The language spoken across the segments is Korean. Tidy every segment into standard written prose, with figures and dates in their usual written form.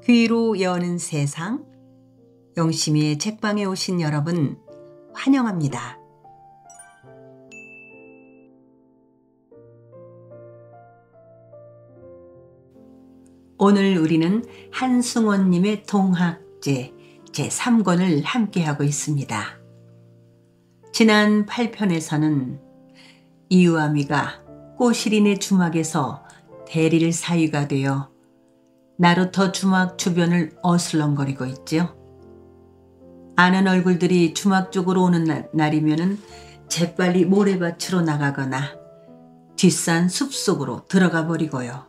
귀로 여는 세상, 영심이의 책방에 오신 여러분 환영합니다. 오늘 우리는 한승원님의 동학제 제3권을 함께하고 있습니다. 지난 8편에서는 이유아미가 꼬시린의 주막에서 대릴 사위가 되어 나루터 주막 주변을 어슬렁거리고 있지요. 아는 얼굴들이 주막 쪽으로 오는 날이면은 재빨리 모래밭으로 나가거나 뒷산 숲속으로 들어가 버리고요.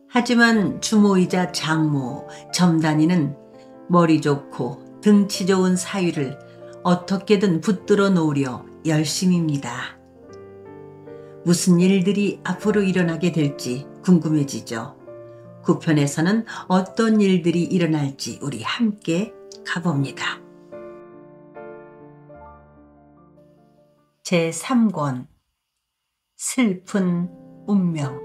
하지만 주모이자 장모, 점단이는 머리 좋고 등치 좋은 사위를 어떻게든 붙들어 놓으려 열심입니다. 무슨 일들이 앞으로 일어나게 될지 궁금해지죠. 9편에서는 어떤 일들이 일어날지 우리 함께 가봅니다. 제3권 슬픈 운명.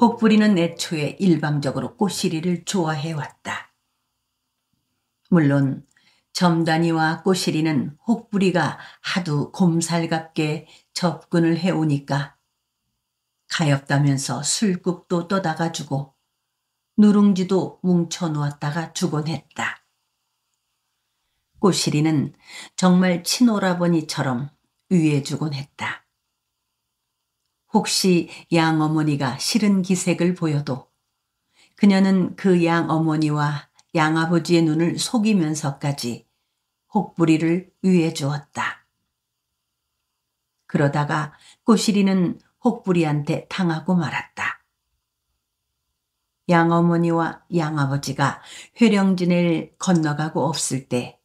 혹부리는 애초에 일방적으로 꼬시리를 좋아해왔다. 물론 점단이와 꼬시리는 혹부리가 하도 곰살갑게 접근을 해오니까 가엾다면서 술국도 떠다가 주고 누룽지도 뭉쳐놓았다가 주곤 했다. 꼬시리는 정말 친오라버니처럼 위해주곤 했다. 혹시 양어머니가 싫은 기색을 보여도 그녀는 그 양어머니와 양아버지의 눈을 속이면서까지 혹부리를 위해주었다. 그러다가 꼬시리는 혹부리한테 당하고 말았다. 양어머니와 양아버지가 회령진을 건너가고 없을 때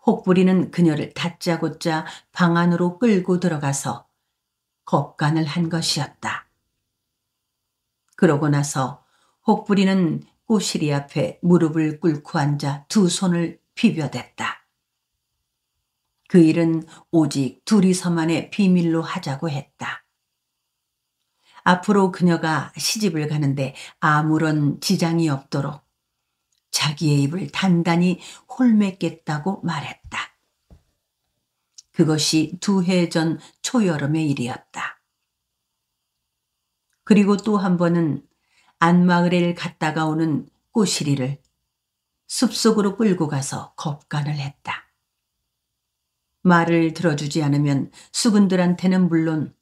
혹부리는 그녀를 다짜고짜 방 안으로 끌고 들어가서 겁간을 한 것이었다. 그러고 나서 혹부리는 꼬시리 앞에 무릎을 꿇고 앉아 두 손을 비벼댔다. 그 일은 오직 둘이서만의 비밀로 하자고 했다. 앞으로 그녀가 시집을 가는데 아무런 지장이 없도록 자기의 입을 단단히 홀맸겠다고 말했다. 그것이 2해 전 초여름의 일이었다. 그리고 또 한 번은 안마을에를 갔다가 오는 꼬시리를 숲속으로 끌고 가서 겁간을 했다. 말을 들어주지 않으면 수군들한테는 물론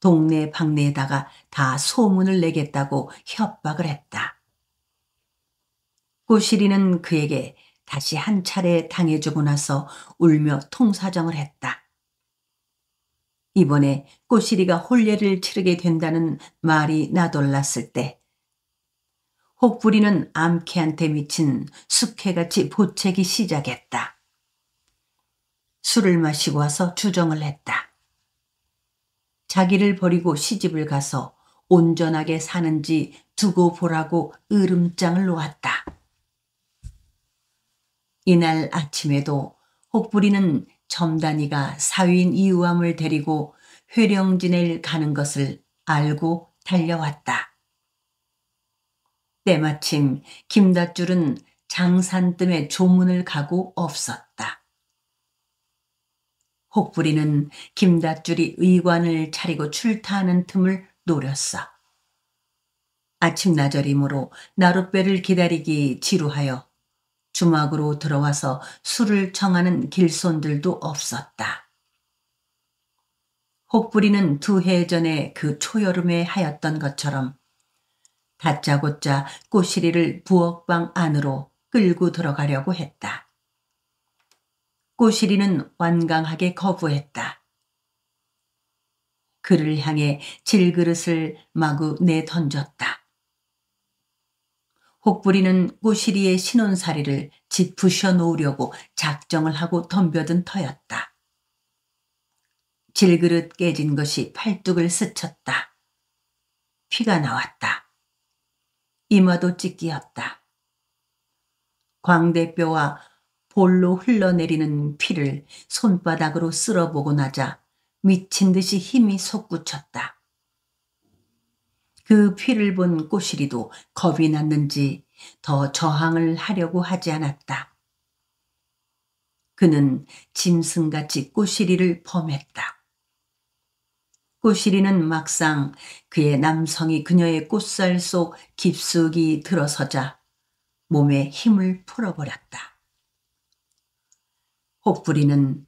동네 방네에다가 다 소문을 내겠다고 협박을 했다. 꼬시리는 그에게 다시 한 차례 당해주고 나서 울며 통사정을 했다. 이번에 꼬시리가 혼례를 치르게 된다는 말이 나돌랐을 때 혹부리는 암캐한테 미친 숙회같이 보채기 시작했다. 술을 마시고 와서 주정을 했다. 자기를 버리고 시집을 가서 온전하게 사는지 두고 보라고 으름장을 놓았다. 이날 아침에도 혹부리는 점단이가 사위인 이우암을 데리고 회령진에 가는 것을 알고 달려왔다. 때마침 김닷줄은 장산뜸에 조문을 가고 없었다. 혹부리는 김닷줄이 의관을 차리고 출타하는 틈을 노렸어. 아침나절이므로 나룻배를 기다리기 지루하여 주막으로 들어와서 술을 청하는 길손들도 없었다. 혹부리는 2해 전에 그 초여름에 하였던 것처럼 다짜고짜 꼬시리를 부엌방 안으로 끌고 들어가려고 했다. 꼬시리는 완강하게 거부했다. 그를 향해 질그릇을 마구 내던졌다. 혹부리는 꼬시리의 신혼살이를 짚으셔 놓으려고 작정을 하고 덤벼든 터였다. 질그릇 깨진 것이 팔뚝을 스쳤다. 피가 나왔다. 이마도 찢기었다. 광대뼈와 볼로 흘러내리는 피를 손바닥으로 쓸어보고 나자 미친 듯이 힘이 솟구쳤다. 그 피를 본 꼬시리도 겁이 났는지 더 저항을 하려고 하지 않았다. 그는 짐승같이 꼬시리를 범했다. 꼬시리는 막상 그의 남성이 그녀의 꽃살 속 깊숙이 들어서자 몸에 힘을 풀어버렸다. 혹부리는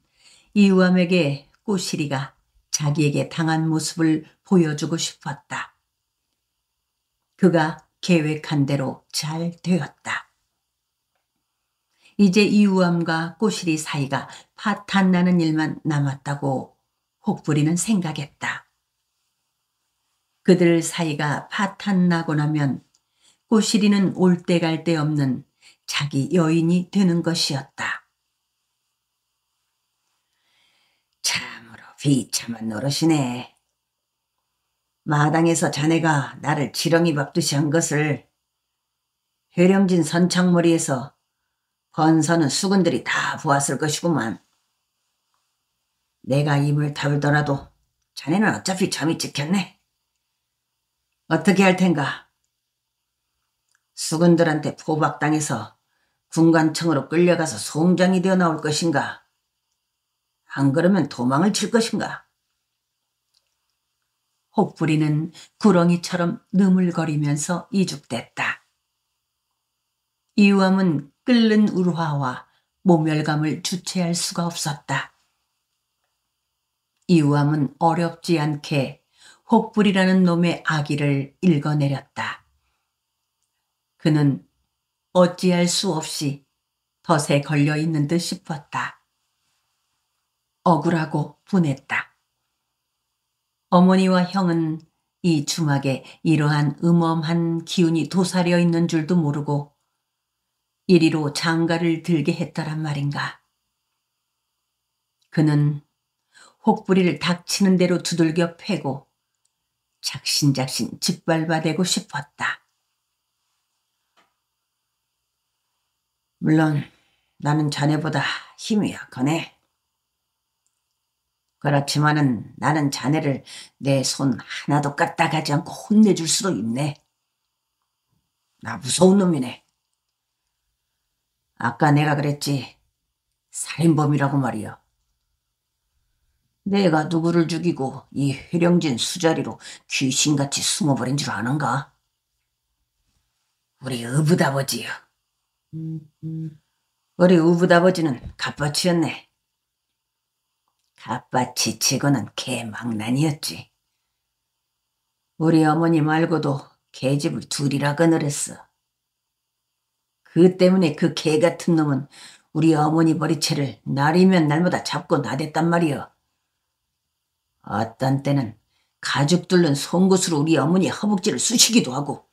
이우암에게 꼬시리가 자기에게 당한 모습을 보여주고 싶었다. 그가 계획한 대로 잘 되었다. 이제 이우암과 꼬시리 사이가 파탄나는 일만 남았다고 혹부리는 생각했다. 그들 사이가 파탄나고 나면 꼬시리는 올 때 갈 데 없는 자기 여인이 되는 것이었다. 참으로 비참한 노릇이네. 마당에서 자네가 나를 지렁이 밟듯이 한 것을 회령진 선창머리에서 번서는 수군들이 다 보았을 것이구만. 내가 입을 다물더라도 자네는 어차피 점이 찍혔네. 어떻게 할 텐가? 수군들한테 포박당해서 군관청으로 끌려가서 송장이 되어 나올 것인가? 안 그러면 도망을 칠 것인가? 혹부리는 구렁이처럼 느물거리면서 이죽댔다. 이우암은 끓는 울화와 모멸감을 주체할 수가 없었다. 이우암은 어렵지 않게 혹부리라는 놈의 악의를 읽어내렸다. 그는 어찌할 수 없이 덫에 걸려있는 듯 싶었다. 억울하고 분했다. 어머니와 형은 이 주막에 이러한 음험한 기운이 도사려 있는 줄도 모르고 이리로 장가를 들게 했더란 말인가. 그는 혹부리를 닥치는 대로 두들겨 패고 작신작신 짓밟아대고 싶었다. 물론 나는 자네보다 힘이 약하네. 그렇지만은 나는 자네를 내 손 하나도 까딱하지 않고 혼내줄 수도 있네. 나 무서운 놈이네. 아까 내가 그랬지. 살인범이라고 말이야. 내가 누구를 죽이고 이 회령진 수자리로 귀신같이 숨어버린 줄 아는가? 우리 의붓아버지요. 우리 의붓아버지는 갑밭이었네. 갑밭이 치고는 개망난이었지. 우리 어머니 말고도 계집을 둘이라 거느렸어. 그 때문에 그 개 같은 놈은 우리 어머니 머리채를 날이면 날마다 잡고 나댔단 말이여. 어떤 때는 가죽 뚫는 송곳으로 우리 어머니 허벅지를 쑤시기도 하고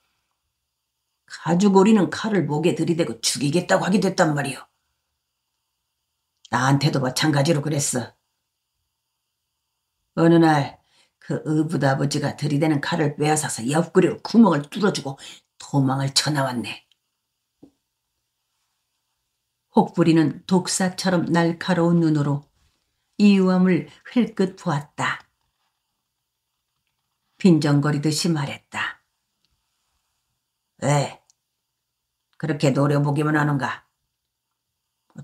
가죽 오리는 칼을 목에 들이대고 죽이겠다고 하기도 했단 말이여. 나한테도 마찬가지로 그랬어. 어느 날 그 의붓아버지가 들이대는 칼을 빼앗아서 옆구리로 구멍을 뚫어주고 도망을 쳐나왔네. 혹부리는 독사처럼 날카로운 눈으로 이우암을 흘끗 보았다. 빈정거리듯이 말했다. 왜? 그렇게 노려보기만 하는가?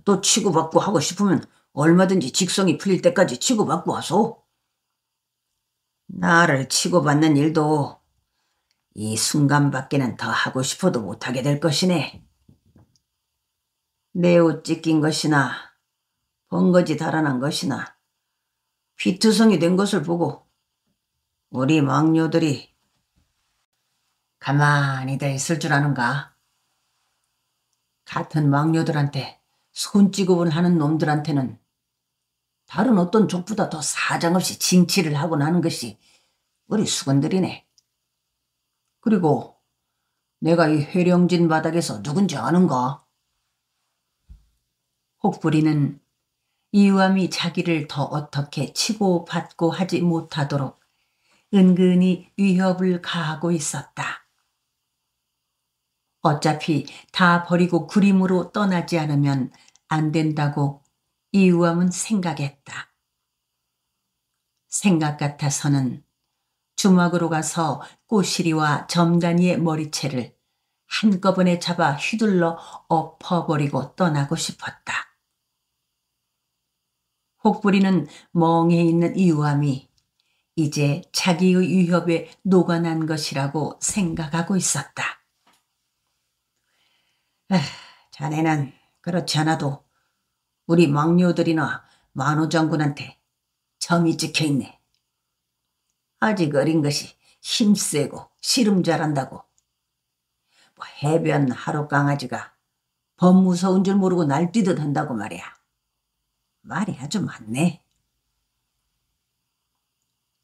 또 치고받고 하고 싶으면 얼마든지 직성이 풀릴 때까지 치고받고 와서. 나를 치고받는 일도 이 순간밖에는 더 하고 싶어도 못하게 될 것이네. 내 옷 찢긴 것이나 번거지 달아난 것이나 피투성이 된 것을 보고 우리 망녀들이 가만히 돼 있을 줄 아는가? 같은 망녀들한테 손찌검을 하는 놈들한테는 다른 어떤 족보다 더 사정없이 징치를 하고 나는 것이 우리 수건들이네. 그리고 내가 이 회령진 바닥에서 누군지 아는가? 혹부리는 이우암이 자기를 더 어떻게 치고 받고 하지 못하도록 은근히 위협을 가하고 있었다. 어차피 다 버리고 그림으로 떠나지 않으면 안 된다고 이우암은 생각했다. 생각 같아서는 주막으로 가서 꼬시리와 점단이의 머리채를 한꺼번에 잡아 휘둘러 엎어버리고 떠나고 싶었다. 혹부리는 멍에 있는 이유함이 이제 자기의 위협에 녹아난 것이라고 생각하고 있었다. 자네는 그렇지 않아도 우리 막녀들이나 만호 장군한테 정이 찍혀있네. 아직 어린 것이 힘세고 씨름 잘한다고. 뭐 해변 하루 강아지가 범 무서운 줄 모르고 날뛰듯 한다고 말이야. 말이 아주 많네.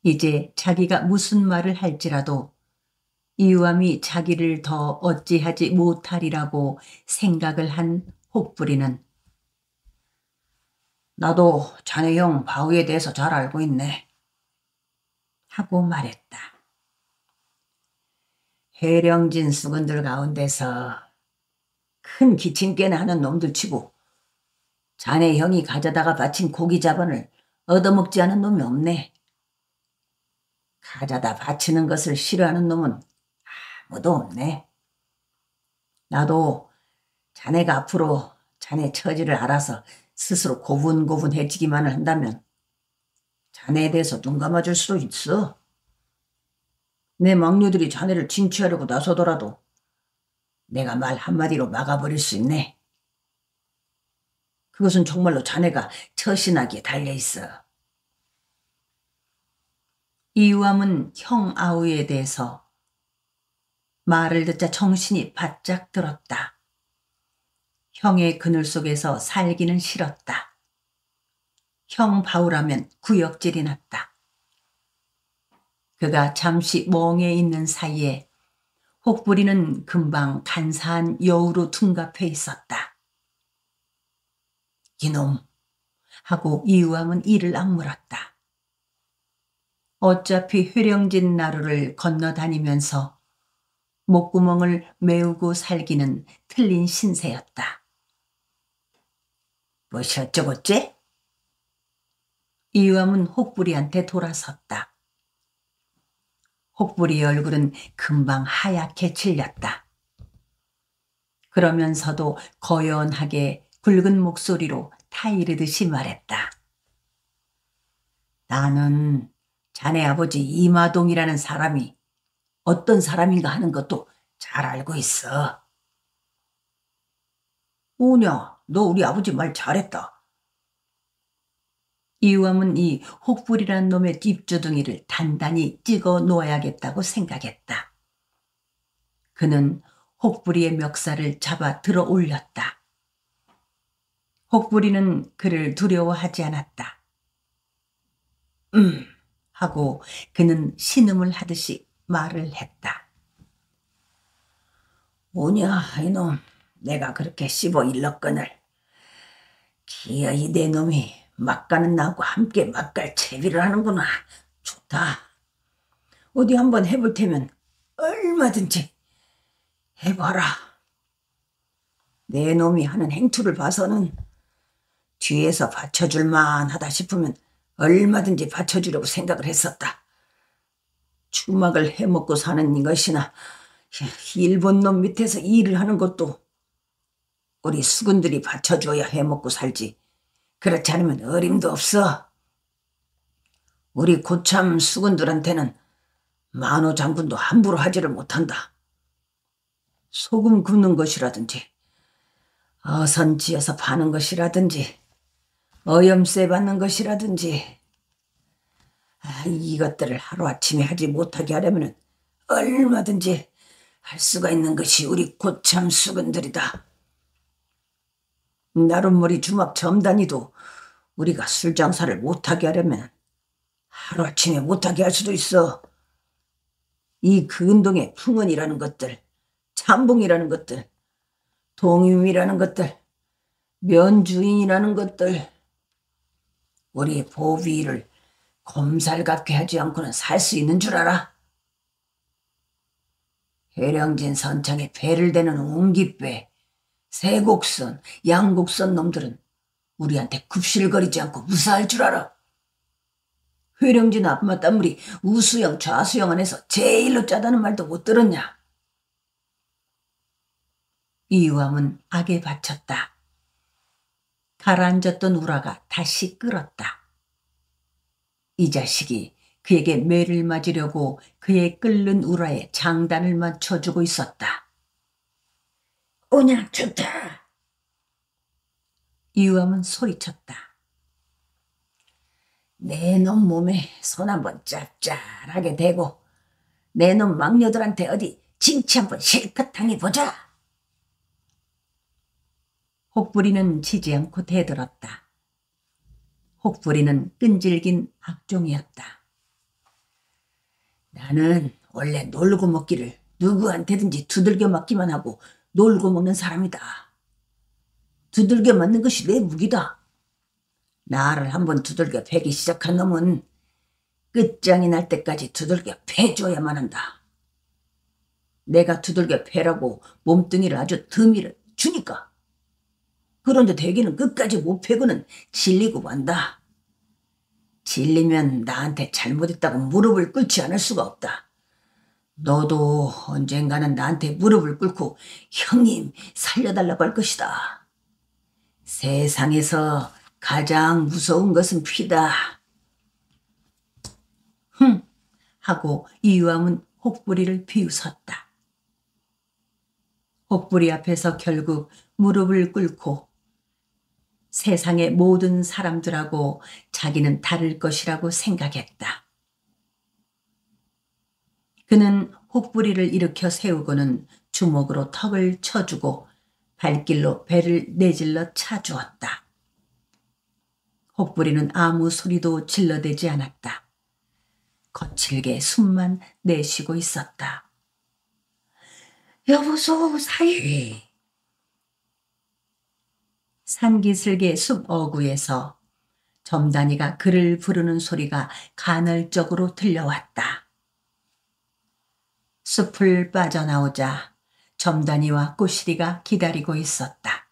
이제 자기가 무슨 말을 할지라도 이유함이 자기를 더 어찌하지 못하리라고 생각을 한 혹부리는 나도 자네 형 바우에 대해서 잘 알고 있네. 하고 말했다. 해령진 수군들 가운데서 큰 기침깨나 하는 놈들 치고 자네 형이 가져다가 바친 고기 자반을 얻어먹지 않은 놈이 없네. 가져다 바치는 것을 싫어하는 놈은 아무도 없네. 나도 자네가 앞으로 자네 처지를 알아서 스스로 고분고분해지기만을 한다면 자네에 대해서 눈 감아줄 수도 있어. 내 막류들이 자네를 진취하려고 나서더라도 내가 말 한마디로 막아버릴 수 있네. 그것은 정말로 자네가 처신하기에 달려있어. 이유함은 형 아우에 대해서 말을 듣자 정신이 바짝 들었다. 형의 그늘 속에서 살기는 싫었다. 형 바우라면 구역질이 났다. 그가 잠시 멍해 있는 사이에 혹부리는 금방 간사한 여우로 둔갑해 있었다. 이놈 하고 이유함은 이를 악물었다. 어차피 회령진 나루를 건너다니면서 목구멍을 메우고 살기는 틀린 신세였다. 무엇이 어쩌고째? 이유함은 혹부리한테 돌아섰다. 혹부리의 얼굴은 금방 하얗게 질렸다. 그러면서도 거연하게 굵은 목소리로 타이르듯이 말했다. 나는 자네 아버지 이마동이라는 사람이 어떤 사람인가 하는 것도 잘 알고 있어. 오냐, 너 우리 아버지 말 잘했다. 이유함은 이 혹부리란 놈의 뒷주둥이를 단단히 찍어 놓아야겠다고 생각했다. 그는 혹부리의 멱살을 잡아 들어 올렸다. 혹부리는 그를 두려워하지 않았다. 하고 그는 신음을 하듯이 말을 했다. 오냐 이놈, 내가 그렇게 씹어 일렀거늘 기어이 내 놈이 막가는 나하고 함께 막갈 채비를 하는구나. 좋다. 어디 한번 해볼 테면 얼마든지 해봐라. 내 놈이 하는 행투를 봐서는 뒤에서 받쳐줄 만하다 싶으면 얼마든지 받쳐주려고 생각을 했었다. 주막을 해먹고 사는 것이나 일본 놈 밑에서 일을 하는 것도 우리 수군들이 받쳐줘야 해먹고 살지. 그렇지 않으면 어림도 없어. 우리 고참 수군들한테는 만호 장군도 함부로 하지를 못한다. 소금 굽는 것이라든지 어선 지어서 파는 것이라든지 어염세 받는 것이라든지 이것들을 하루아침에 하지 못하게 하려면 얼마든지 할 수가 있는 것이 우리 고참 수군들이다. 나룻머리 주막 점단이도 우리가 술 장사를 못하게 하려면 하루아침에 못하게 할 수도 있어. 이 근동의 풍언이라는 것들, 참봉이라는 것들, 동임이라는 것들, 면주인이라는 것들, 우리 보비를 곰살갑게 하지 않고는 살 수 있는 줄 알아? 해령진 선창에 배를 대는 옹기배, 세곡선, 양곡선 놈들은 우리한테 굽실거리지 않고 무사할 줄 알아. 회령진 아빠 땀물이 우수영 좌수영 안에서 제일로 짜다는 말도 못 들었냐? 이유함은 악에 바쳤다. 가라앉았던 우라가 다시 끓었다. 이 자식이 그에게 매를 맞으려고 그의 끓는 우라에 장단을 맞춰주고 있었다. 오냐 좋다. 이유함은 소리쳤다. 내 놈 몸에 손 한번 짭짤하게 대고 내 놈 막녀들한테 어디 징치 한번 실컷 당해보자. 혹부리는 지지 않고 대들었다. 혹부리는 끈질긴 악종이었다. 나는 원래 놀고 먹기를 누구한테든지 두들겨 맞기만 하고 놀고 먹는 사람이다. 두들겨 맞는 것이 내 무기다. 나를 한번 두들겨 패기 시작한 놈은 끝장이 날 때까지 두들겨 패줘야만 한다. 내가 두들겨 패라고 몸뚱이를 아주 듬이를 주니까. 그런데 대개는 끝까지 못 패고는 질리고 만다. 질리면 나한테 잘못했다고 무릎을 꿇지 않을 수가 없다. 너도 언젠가는 나한테 무릎을 꿇고 형님 살려달라고 할 것이다. 세상에서 가장 무서운 것은 피다. 하고 이유함은 혹부리를 비웃었다. 혹부리 앞에서 결국 무릎을 꿇고 세상의 모든 사람들하고 자기는 다를 것이라고 생각했다. 그는 혹부리를 일으켜 세우고는 주먹으로 턱을 쳐주고 발길로 배를 내질러 차주었다. 혹부리는 아무 소리도 질러대지 않았다. 거칠게 숨만 내쉬고 있었다. 여보소 사위. 산기슭의 숲 어구에서 점단이가 그를 부르는 소리가 간헐적으로 들려왔다. 숲을 빠져나오자 점단이와 꼬시리가 기다리고 있었다.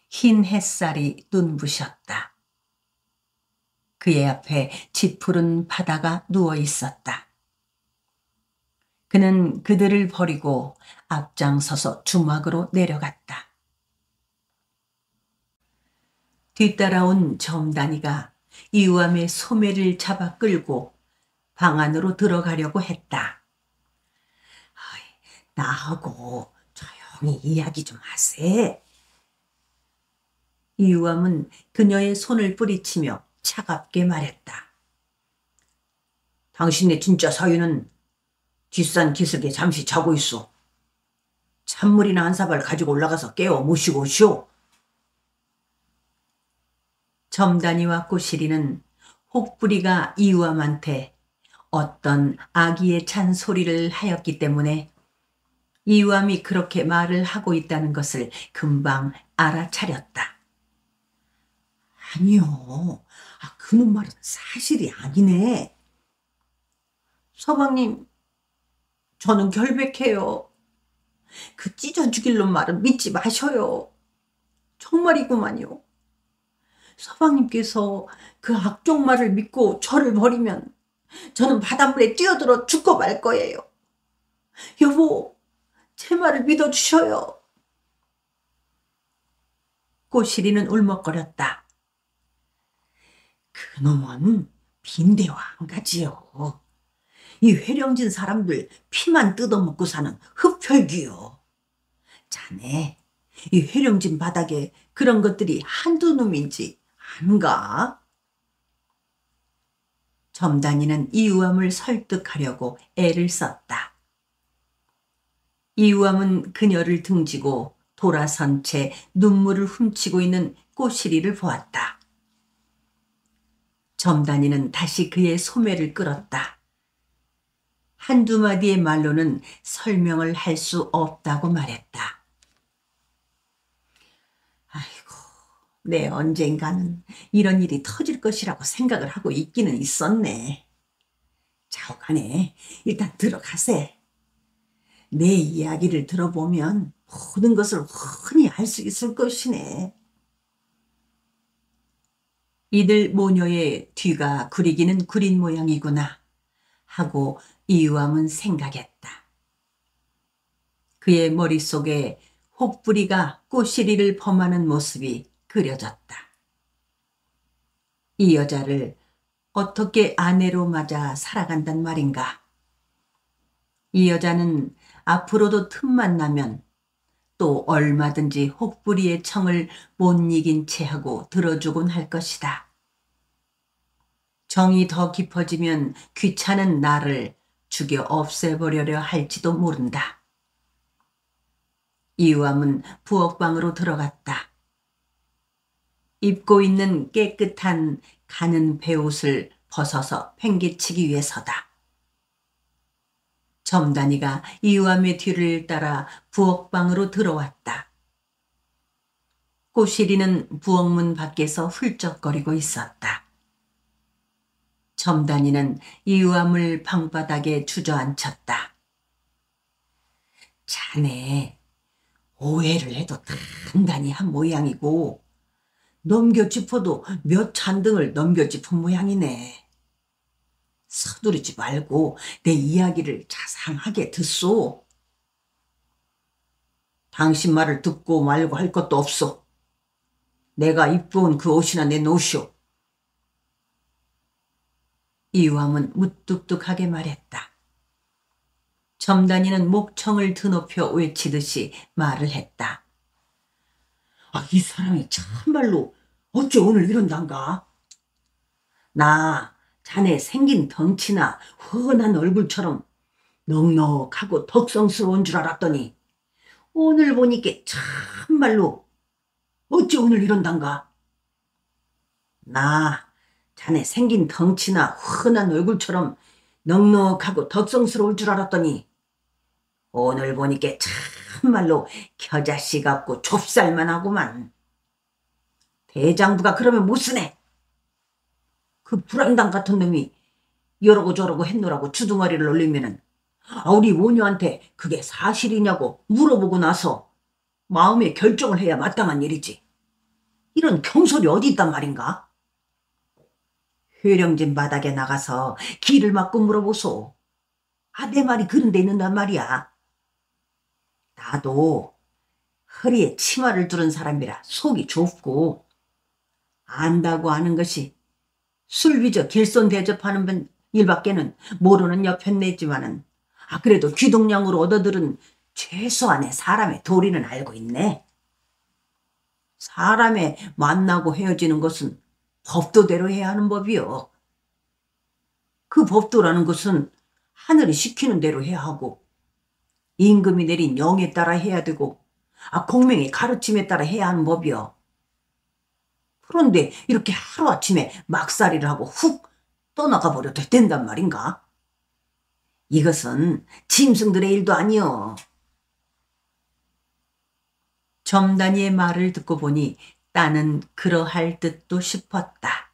흰 햇살이 눈부셨다. 그의 앞에 짙푸른 바다가 누워 있었다. 그는 그들을 버리고 앞장서서 주막으로 내려갔다. 뒤따라온 점단이가 이유함의 소매를 잡아 끌고 방 안으로 들어가려고 했다. 나하고 조용히 이야기 좀 하세. 이유함은 그녀의 손을 뿌리치며 차갑게 말했다. 당신의 진짜 사위는 뒷산 기슭에 잠시 자고 있어. 찬물이나 한 사발 가지고 올라가서 깨워 모시고 오시오. 점단이와 꼬시리는 혹부리가 이유함한테 어떤 악의에 찬 소리를 하였기 때문에 이유함이 그렇게 말을 하고 있다는 것을 금방 알아차렸다. 아니요. 그놈 말은 사실이 아니네. 서방님, 저는 결백해요. 그 찢어 죽일 놈 말은 믿지 마셔요. 정말이구만요. 서방님께서 그 악종 말을 믿고 저를 버리면 저는 바닷물에 뛰어들어 죽고 말 거예요. 여보, 제 말을 믿어주셔요. 꼬시리는 울먹거렸다. 그놈은 빈대와 한 가지요. 이 회령진 사람들 피만 뜯어먹고 사는 흡혈귀요. 자네, 이 회령진 바닥에 그런 것들이 한두 놈인지 아는가? 점단이는 이유함을 설득하려고 애를 썼다. 이유함은 그녀를 등지고 돌아선 채 눈물을 훔치고 있는 꼬시리를 보았다. 점단이는 다시 그의 소매를 끌었다. 한두 마디의 말로는 설명을 할 수 없다고 말했다. 아이고, 내 언젠가는 이런 일이 터질 것이라고 생각을 하고 있기는 있었네. 자오가네, 일단 들어가세. 내 이야기를 들어보면 모든 것을 훤히 알 수 있을 것이네. 이들 모녀의 뒤가 구리기는 구린 모양이구나 하고 이유암은 생각했다. 그의 머릿속에 혹부리가 꼬시리를 범하는 모습이 그려졌다. 이 여자를 어떻게 아내로 맞아 살아간단 말인가. 이 여자는 앞으로도 틈만 나면 또 얼마든지 혹부리의 청을 못 이긴 채 하고 들어주곤 할 것이다. 정이 더 깊어지면 귀찮은 나를 죽여 없애버려려 할지도 모른다. 이유암은 부엌방으로 들어갔다. 입고 있는 깨끗한 가는 베옷을 벗어서 팽개치기 위해서다. 점단이가 이유암의 뒤를 따라 부엌방으로 들어왔다. 꼬시리는 부엌문 밖에서 훌쩍거리고 있었다. 점단이는 이유암을 방바닥에 주저앉혔다. 자네, 오해를 해도 단단히 한 모양이고 넘겨짚어도 몇 잔등을 넘겨짚은 모양이네. 서두르지 말고 내 이야기를 자상하게 듣소. 당신 말을 듣고 말고 할 것도 없소. 내가 입고 온 그 옷이나 내놓으시오. 이유암은 무뚝뚝하게 말했다. 점단이는 목청을 드높여 외치듯이 말을 했다. 이 사람이 참말로 어째 오늘 이런단가? 나 자네 생긴 덩치나 훤한 얼굴처럼 넉넉하고 덕성스러운 줄 알았더니 오늘 보니까 참말로 어째 오늘 이런단가? 나 자네 생긴 덩치나 훤한 얼굴처럼 넉넉하고 덕성스러울 줄 알았더니 오늘 보니까 참말로 겨자씨 같고 좁쌀만 하구만. 대장부가 그러면 못 쓰네. 그 불안당 같은 놈이 이러고 저러고 했노라고 주둥아리를 올리면은 우리 모녀한테 그게 사실이냐고 물어보고 나서 마음의 결정을 해야 마땅한 일이지. 이런 경솔이 어디 있단 말인가? 회령진 바닥에 나가서 길을 막고 물어보소. 내 말이 그런 데 있는단 말이야. 나도 허리에 치마를 두른 사람이라 속이 좁고 안다고 하는 것이 술 빚어 길손 대접하는 일밖에는 모르는 여편 내지만은 그래도 귀동냥으로 얻어들은 최소한의 사람의 도리는 알고 있네. 사람의 만나고 헤어지는 것은 법도대로 해야 하는 법이요. 그 법도라는 것은 하늘이 시키는 대로 해야 하고 임금이 내린 영에 따라 해야 되고 공명의 가르침에 따라 해야 하는 법이요. 그런데 이렇게 하루아침에 막살이를 하고 훅 떠나가 버려도 된단 말인가? 이것은 짐승들의 일도 아니요. 점단이의 말을 듣고 보니 따는 그러할 듯도 싶었다.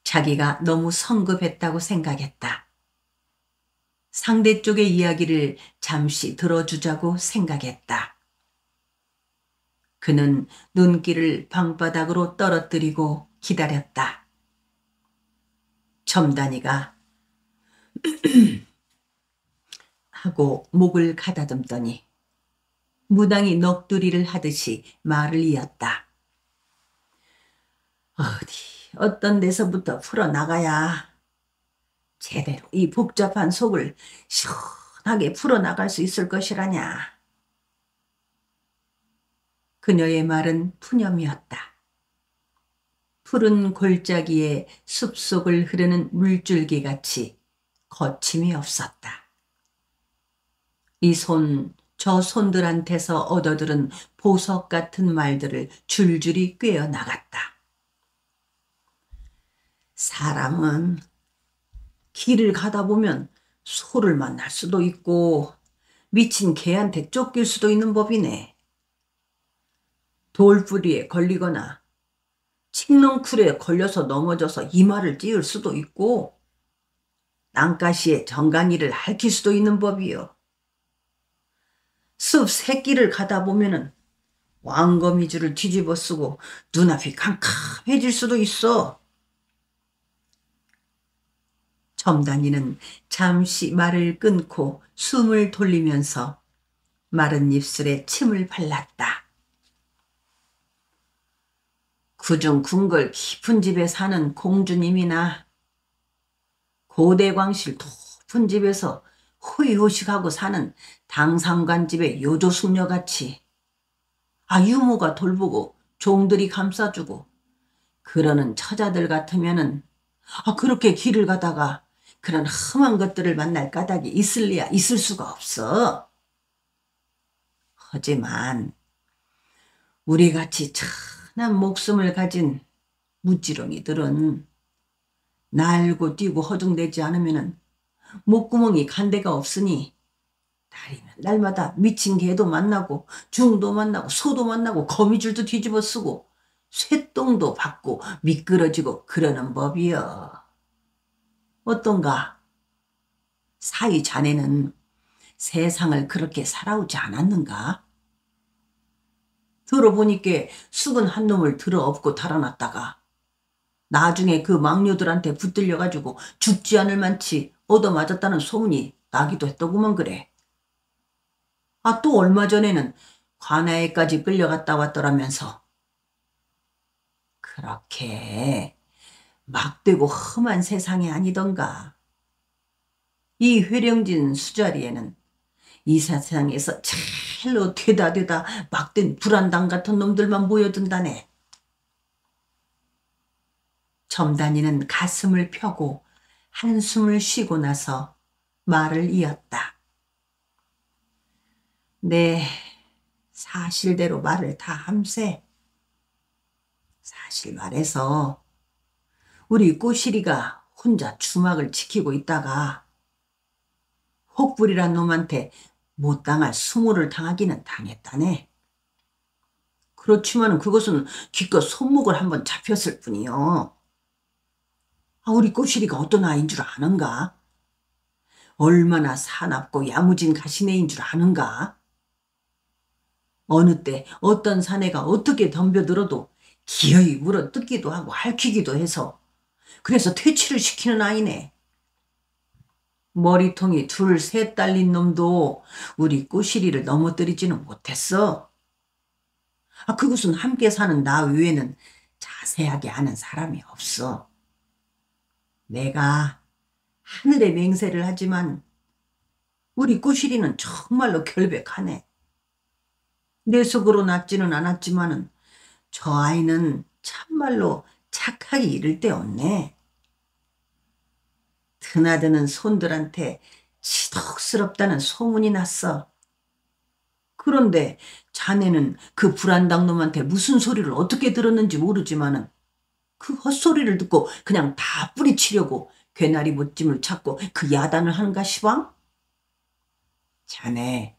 자기가 너무 성급했다고 생각했다. 상대 쪽의 이야기를 잠시 들어주자고 생각했다. 그는 눈길을 방바닥으로 떨어뜨리고 기다렸다. 점단이가 하고 목을 가다듬더니 무당이 넋두리를 하듯이 말을 이었다. 어떤 데서부터 풀어나가야 제대로 이 복잡한 속을 시원하게 풀어나갈 수 있을 것이라냐. 그녀의 말은 푸념이었다. 푸른 골짜기에 숲속을 흐르는 물줄기같이 거침이 없었다. 이 손, 저 손들한테서 얻어들은 보석 같은 말들을 줄줄이 꿰어 나갔다. 사람은 길을 가다 보면 소를 만날 수도 있고 미친 개한테 쫓길 수도 있는 법이네. 돌뿌리에 걸리거나 칡넝쿨에 걸려서 넘어져서 이마를 찧을 수도 있고 땅가시에 정강이를 핥힐 수도 있는 법이요. 숲 새길을 가다 보면은 왕거미줄을 뒤집어 쓰고 눈앞이 캄캄해질 수도 있어. 점단이는 잠시 말을 끊고 숨을 돌리면서 마른 입술에 침을 발랐다. 그중 궁궐 깊은 집에 사는 공주님이나 고대광실 높은 집에서 호의호식하고 사는 당상관 집의 요조숙녀같이 유모가 돌보고 종들이 감싸주고 그러는 처자들 같으면은 그렇게 길을 가다가 그런 험한 것들을 만날 까닭이 있을래야 있을 수가 없어. 하지만 우리같이 천한 목숨을 가진 무지렁이들은 날고 뛰고 허둥대지 않으면은 목구멍이 간 데가 없으니 날이면 날마다 미친 개도 만나고 중도 만나고 소도 만나고 거미줄도 뒤집어 쓰고 쇠똥도 받고 미끄러지고 그러는 법이여. 어떤가? 사위 자네는 세상을 그렇게 살아오지 않았는가? 들어보니까 숙은 한 놈을 들어엎고 달아났다가 나중에 그 막류들한테 붙들려가지고 죽지 않을 만치 얻어맞았다는 소문이 나기도 했더구먼 그래. 또 얼마 전에는 관아에까지 끌려갔다 왔더라면서. 그렇게 막되고 험한 세상이 아니던가. 이 회령진 수자리에는 이 세상에서 제일로 되다 막된 불안당 같은 놈들만 모여든다네. 점단이는 가슴을 펴고 한숨을 쉬고 나서 말을 이었다. 네, 사실대로 말을 다 함세. 사실 말해서 우리 꼬시리가 혼자 주막을 지키고 있다가 혹불이란 놈한테 못 당할 수모를 당하기는 당했다네. 그렇지만 그것은 기껏 손목을 한번 잡혔을 뿐이요. 우리 꼬시리가 어떤 아이인 줄 아는가? 얼마나 사납고 야무진 가시네인 줄 아는가? 어느 때 어떤 사내가 어떻게 덤벼들어도 기어이 물어 뜯기도 하고 핥히기도 해서 그래서 퇴치를 시키는 아이네. 머리통이 둘, 셋 달린 놈도 우리 꼬시리를 넘어뜨리지는 못했어. 그것은 함께 사는 나 외에는 자세하게 아는 사람이 없어. 내가 하늘에 맹세를 하지만 우리 꼬시리는 정말로 결백하네. 내 속으로 낳지는 않았지만은 저 아이는 참말로 착하기 이를 데 없네. 드나드는 손들한테 지독스럽다는 소문이 났어. 그런데 자네는 그 불안당 놈한테 무슨 소리를 어떻게 들었는지 모르지만은 그 헛소리를 듣고 그냥 다 뿌리치려고 괴나리 못짐을 찾고 그 야단을 하는가 시방? 자네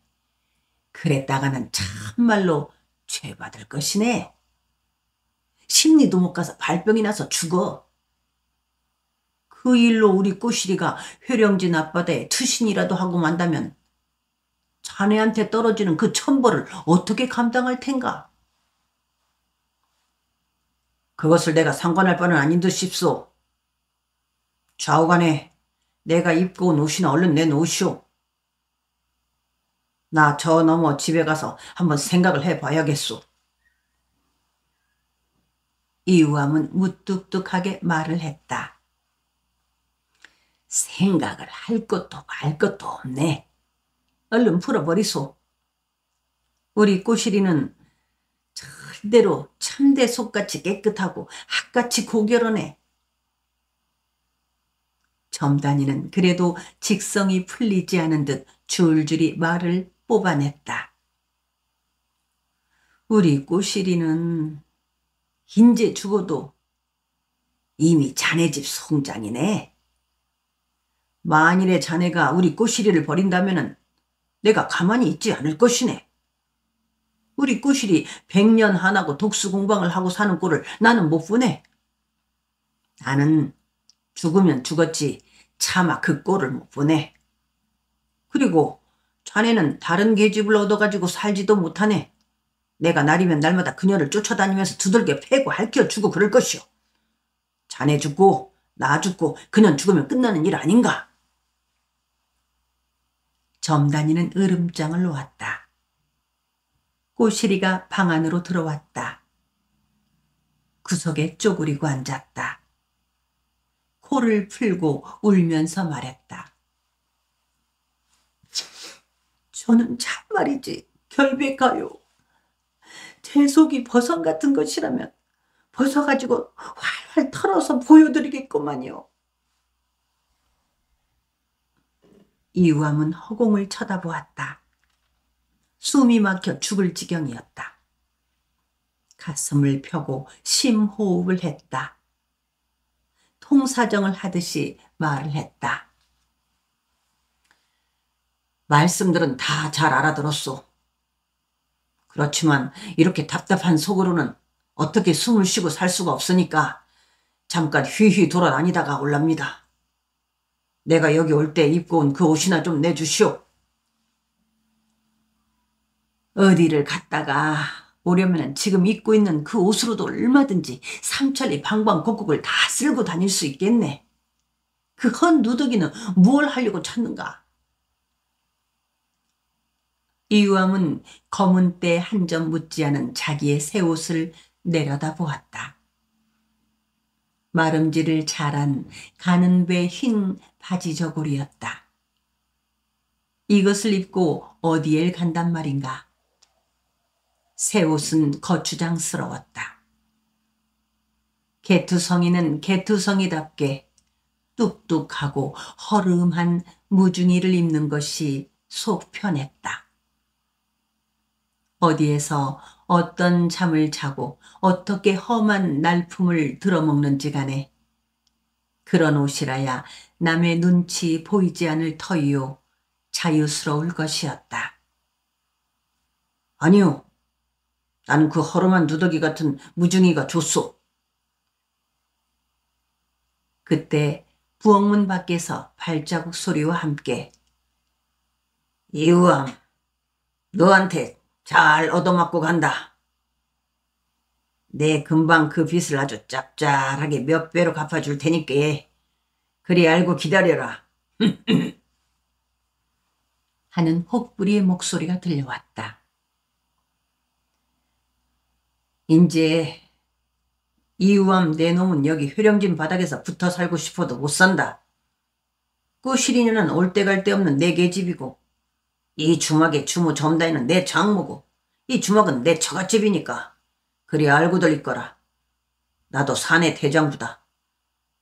그랬다가는 참말로 죄받을 것이네. 심리도 못 가서 발병이 나서 죽어. 그 일로 우리 꼬시리가 회령진 앞바다에 투신이라도 하고 만다면 자네한테 떨어지는 그 천벌을 어떻게 감당할 텐가? 그것을 내가 상관할 바는 아닌 듯 싶소. 좌우간에 내가 입고 온 옷이나 얼른 내놓으시오. 나 저 너머 집에 가서 한번 생각을 해봐야겠소. 이우암은 무뚝뚝하게 말을 했다. 생각을 할 것도 말 것도 없네. 얼른 풀어버리소. 우리 꼬시리는 절대로 참대 속같이 깨끗하고 학같이 고결하네. 점단이는 그래도 직성이 풀리지 않은 듯 줄줄이 말을 뽑아냈다. 우리 꼬시리는 인제 죽어도 이미 자네 집 송장이네. 만일에 자네가 우리 꼬시리를 버린다면은 내가 가만히 있지 않을 것이네. 우리 꼬시리 100년 한하고 독수공방을 하고 사는 꼴을 나는 못 보네. 나는 죽으면 죽었지 차마 그 꼴을 못 보네. 그리고 자네는 다른 계집을 얻어가지고 살지도 못하네. 내가 날이면 날마다 그녀를 쫓아다니면서 두들겨 패고 할퀴어주고 그럴 것이오. 자네 죽고 나 죽고 그년 죽으면 끝나는 일 아닌가? 점단이는 으름장을 놓았다. 꼬시리가 방 안으로 들어왔다. 구석에 쪼그리고 앉았다. 코를 풀고 울면서 말했다. 저는 참말이지 결백하요. 제 속이 버섯 같은 것이라면 벗어가지고 활활 털어서 보여드리겠구만요. 이유함은 허공을 쳐다보았다. 숨이 막혀 죽을 지경이었다. 가슴을 펴고 심호흡을 했다. 통사정을 하듯이 말을 했다. 말씀들은 다 잘 알아들었소. 그렇지만 이렇게 답답한 속으로는 어떻게 숨을 쉬고 살 수가 없으니까 잠깐 휘휘 돌아다니다가 올랍니다. 내가 여기 올 때 입고 온 그 옷이나 좀 내주시오. 어디를 갔다가 오려면 지금 입고 있는 그 옷으로도 얼마든지 삼천리 방방곡곡을 다 쓸고 다닐 수 있겠네. 그 헌 누더기는 무얼 하려고 찾는가? 이유함은 검은 때 한 점 묻지 않은 자기의 새 옷을 내려다보았다. 마름지를 잘한 가는 배 흰 바지 저고리였다. 이것을 입고 어디에 간단 말인가? 새 옷은 거추장스러웠다. 개투성이는 개투성이답게 뚝뚝하고 허름한 무중이를 입는 것이 속 편했다. 어디에서 어떤 잠을 자고 어떻게 험한 날품을 들어먹는지 간에 그런 옷이라야 남의 눈치 보이지 않을 터이요 자유스러울 것이었다. 아니요. 나는 그 허름한 누더기 같은 무중이가 좋소. 그때 부엌문 밖에서 발자국 소리와 함께 이우암, 너한테 잘 얻어맞고 간다. 내 금방 그 빚을 아주 짭짤하게 몇 배로 갚아줄 테니까 그리 알고 기다려라. 하는 혹부리의 목소리가 들려왔다. 인제 이우암 내 놈은 여기 회령진 바닥에서 붙어 살고 싶어도 못 산다. 꾸시리는 올 때 갈 데 없는 내 계집이고 이 주막의 주모 점다이는 내 장모고 이 주막은 내 처갓집이니까 그리 알고들 있거라. 나도 사내 대장부다.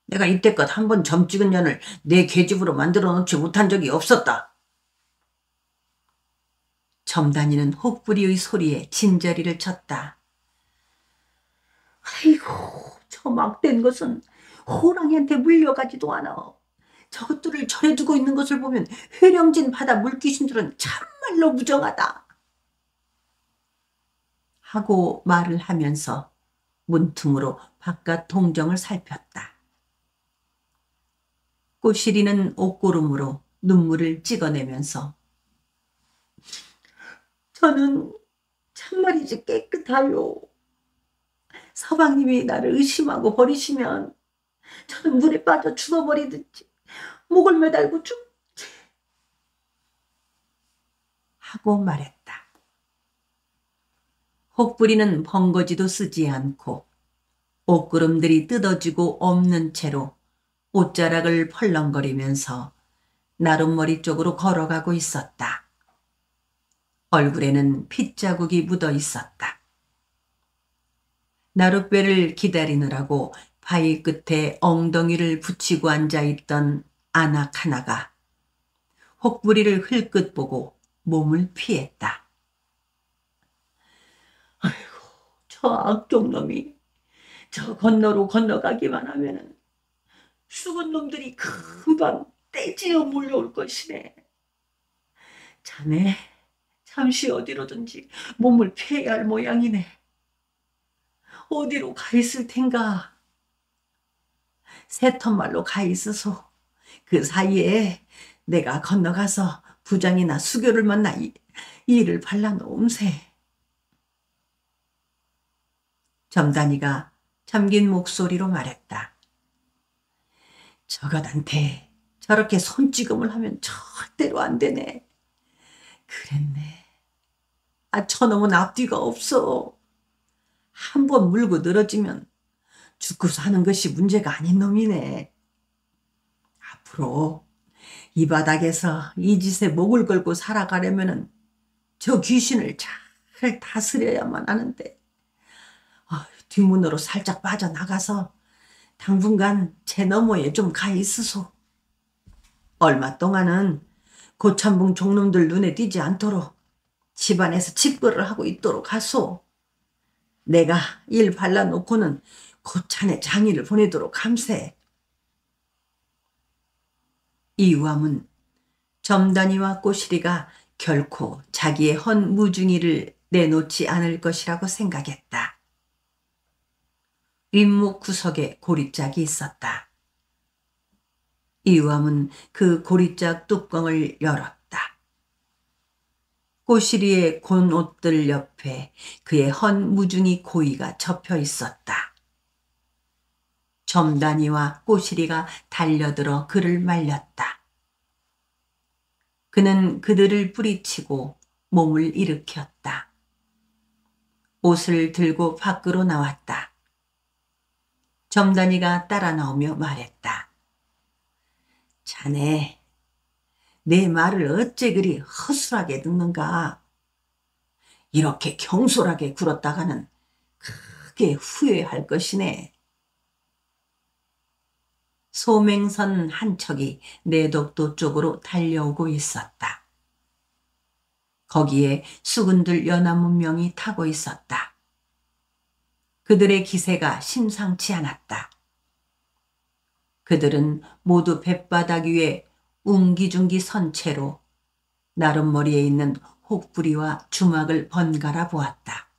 내가 이때껏 한 번 점 찍은 년을 내 계집으로 만들어 놓지 못한 적이 없었다. 점다니는 혹부리의 소리에 진저리를 쳤다. 아이고, 저 막된 것은 호랑이한테 물려가지도 않아. 저것들을 절에 두고 있는 것을 보면 회령진 바다 물귀신들은 참말로 무정하다. 하고 말을 하면서 문틈으로 바깥 동정을 살폈다. 꼬시리는 옷고름으로 눈물을 찍어내면서 저는 참말이지 깨끗하요. 서방님이 나를 의심하고 버리시면 저는 물에 빠져 죽어버리든지 목을 매달고 죽지 하고 말했다. 혹부리는 벙거지도 쓰지 않고 옷구름들이 뜯어지고 없는 채로 옷자락을 펄렁거리면서 나룻머리 쪽으로 걸어가고 있었다. 얼굴에는 핏자국이 묻어 있었다. 나룻배를 기다리느라고 바위 끝에 엉덩이를 붙이고 앉아있던 아낙 하나가 혹부리를 흘끗 보고 몸을 피했다. 아이고, 저 악종놈이 저 건너로 건너가기만 하면은 죽은 놈들이 금방 떼지어 몰려올 것이네. 자네 잠시 어디로든지 몸을 피해야 할 모양이네. 어디로 가 있을 텐가? 새터말로 가 있어서 그 사이에 내가 건너가서 부장이나 수교를 만나 이를 발라놓음세. 점단이가 잠긴 목소리로 말했다. 저것한테 저렇게 손찌검을 하면 절대로 안 되네. 그랬네. 저놈은 앞뒤가 없어. 한 번 물고 늘어지면 죽고 사는 것이 문제가 아닌 놈이네. 앞으로 이 바닥에서 이 짓에 목을 걸고 살아가려면은 저 귀신을 잘 다스려야만 하는데, 뒷문으로 살짝 빠져나가서 당분간 제 너머에 좀 가 있으소. 얼마 동안은 고참붕 종놈들 눈에 띄지 않도록 집안에서 집거를 하고 있도록 하소. 내가 일 발라놓고는 고찬의 장의를 보내도록 함세. 이유함은 점단이와 꼬시리가 결코 자기의 헌 무중이를 내놓지 않을 것이라고 생각했다. 윗목 구석에 고리짝이 있었다. 이유함은 그 고리짝 뚜껑을 열었다. 꼬시리의 곤 옷들 옆에 그의 헌 무중이 고이가 접혀 있었다. 점단이와 꼬시리가 달려들어 그를 말렸다. 그는 그들을 뿌리치고 몸을 일으켰다. 옷을 들고 밖으로 나왔다. 점단이가 따라 나오며 말했다. 자네, 내 말을 어째 그리 허술하게 듣는가? 이렇게 경솔하게 굴었다가는 크게 후회할 것이네. 소맹선 한 척이 내덕도 쪽으로 달려오고 있었다. 거기에 수군들 여나무 명이 타고 있었다. 그들의 기세가 심상치 않았다. 그들은 모두 뱃바닥 위에 웅기중기 선 채로 나룻머리에 있는 혹부리와 주막을 번갈아 보았다.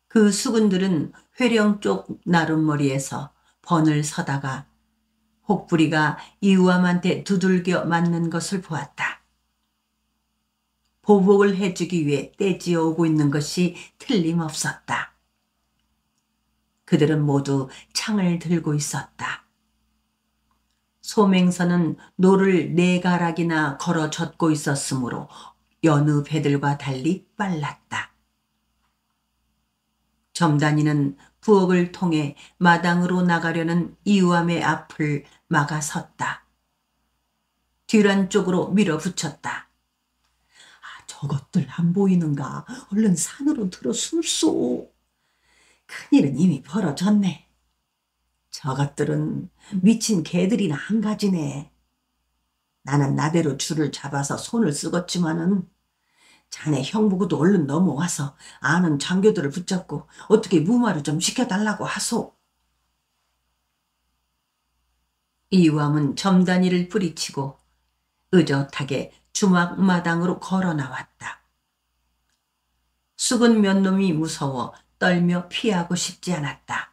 그 수군들은 회령 쪽 나룻머리에서 번을 서다가 혹부리가 이우암한테 두들겨 맞는 것을 보았다. 보복을 해주기 위해 떼지어 오고 있는 것이 틀림없었다. 그들은 모두 창을 들고 있었다. 소맹선은 노를 4가락이나 걸어 젓고 있었으므로 여느 배들과 달리 빨랐다. 점단이는 부엌을 통해 마당으로 나가려는 이우암의 앞을 막아섰다. 뒤란 쪽으로 밀어붙였다. 저것들 안 보이는가? 얼른 산으로 들어 숨소. 큰일은 이미 벌어졌네. 저것들은 미친 개들이나 한 가지네. 나는 나대로 줄을 잡아서 손을 쓰겄지만은 자네 형부고도 얼른 넘어와서 아는 장교들을 붙잡고 어떻게 무마를 좀 시켜달라고 하소. 이유함은 점단이를 뿌리치고 의젓하게 주막 마당으로 걸어 나왔다. 수군 몇 놈이 무서워 떨며 피하고 싶지 않았다.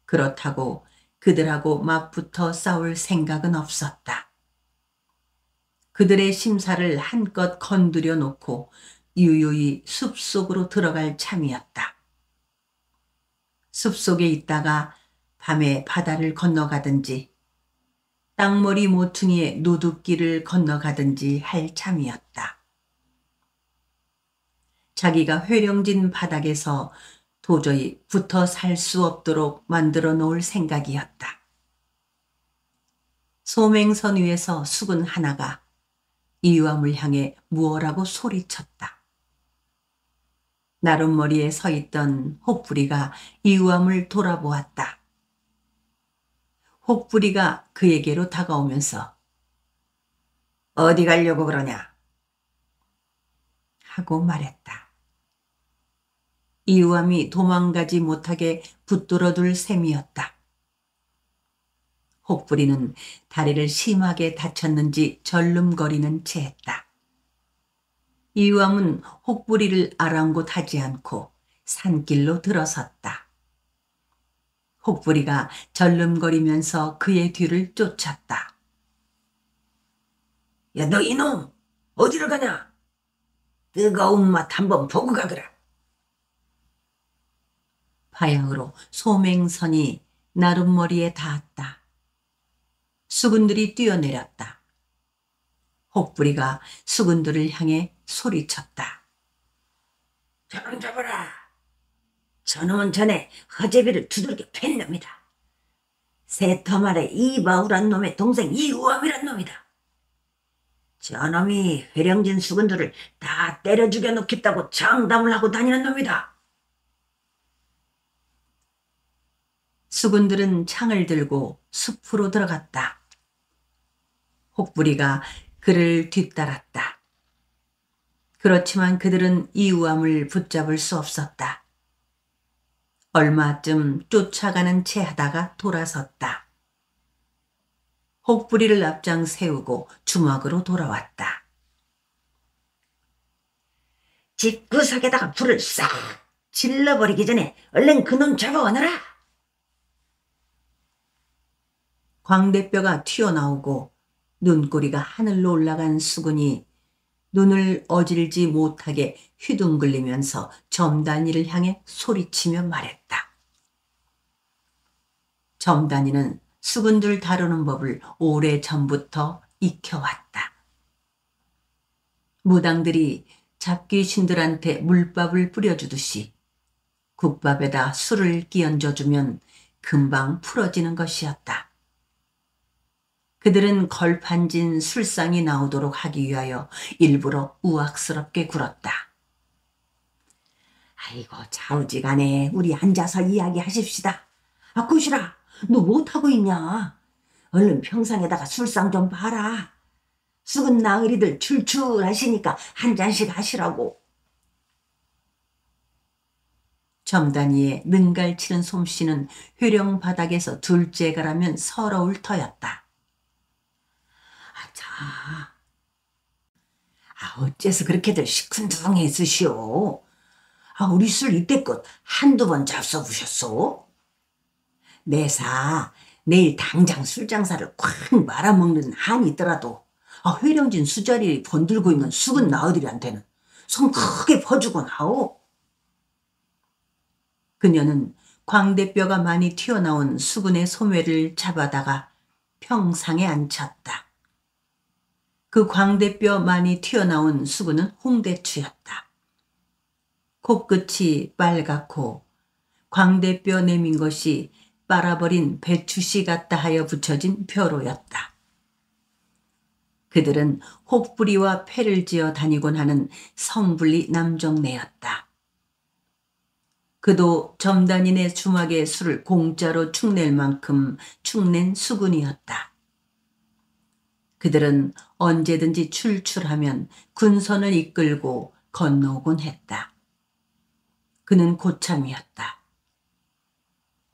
그렇다고 그들하고 맞붙어 싸울 생각은 없었다. 그들의 심사를 한껏 건드려 놓고 유유히 숲속으로 들어갈 참이었다. 숲속에 있다가 밤에 바다를 건너가든지 땅머리 모퉁이의 노둑길을 건너가든지 할 참이었다. 자기가 회령진 바닥에서 도저히 붙어 살 수 없도록 만들어 놓을 생각이었다. 소맹선 위에서 수군 하나가 이유함을 향해 무어라고 소리쳤다. 나룻머리에 서 있던 혹부리가 이유함을 돌아보았다. 혹부리가 그에게로 다가오면서 어디 가려고 그러냐? 하고 말했다. 이유함이 도망가지 못하게 붙들어둘 셈이었다. 혹부리는 다리를 심하게 다쳤는지 절름거리는 채 했다. 이유함은 혹부리를 아랑곳하지 않고 산길로 들어섰다. 혹부리가 절름거리면서 그의 뒤를 쫓았다. 야, 너 이놈! 어디를 가냐? 뜨거운 맛 한번 보고 가거라. 바야흐로 소맹선이 나룻머리에 닿았다. 수군들이 뛰어내렸다. 혹부리가 수군들을 향해 소리쳤다. 저놈 잡아라. 저놈은 전에 허재비를 두들겨 팬 놈이다. 새터말의 이바울한 놈의 동생 이우암이란 놈이다. 저놈이 회령진 수군들을 다 때려 죽여 놓겠다고 장담을 하고 다니는 놈이다. 수군들은 창을 들고 숲으로 들어갔다. 혹부리가 그를 뒤따랐다. 그렇지만 그들은 이우암을 붙잡을 수 없었다. 얼마쯤 쫓아가는 채 하다가 돌아섰다. 혹부리를 앞장 세우고 주막으로 돌아왔다. 집구석에다가 불을 싹 질러버리기 전에 얼른 그놈 잡아오너라. 광대뼈가 튀어나오고 눈꼬리가 하늘로 올라간 수군이 눈을 어질지 못하게 휘둥글리면서 점단이를 향해 소리치며 말했다. 점단이는 수군들 다루는 법을 오래전부터 익혀왔다. 무당들이 잡귀신들한테 물밥을 뿌려주듯이 국밥에다 술을 끼얹어주면 금방 풀어지는 것이었다. 그들은 걸판진 술상이 나오도록 하기 위하여 일부러 우악스럽게 굴었다. 아이고 좌우지간에 우리 앉아서 이야기하십시다. 아 구실아, 너 못하고 있냐? 얼른 평상에다가 술상 좀 봐라. 수군 나으리들 출출하시니까 한 잔씩 하시라고. 점단이의 능갈치는 솜씨는 회령 바닥에서 둘째가라면 서러울 터였다. 어째서 그렇게들 시큰둥했으시오? 우리 술 이때껏 한두 번 잡숴보셨소? 내사 내일 당장 술장사를 콱 말아먹는 한이 있더라도 회령진 수자리 번들고 있는 수군 나으들한테는 손 크게 퍼주곤 하오. 그녀는 광대뼈가 많이 튀어나온 수군의 소매를 잡아다가 평상에 앉혔다. 그 광대뼈 많이 튀어나온 수군은 홍대추였다. 코끝이 빨갛고 광대뼈 내민 것이 빨아버린 배추씨 같다 하여 붙여진 벼로였다. 그들은 혹부리와 패를 지어 다니곤 하는 성불리 남정네였다. 그도 점단인의 주막에 술을 공짜로 축낼 만큼 축낸 수군이었다. 그들은 언제든지 출출하면 군선을 이끌고 건너오곤 했다. 그는 고참이었다.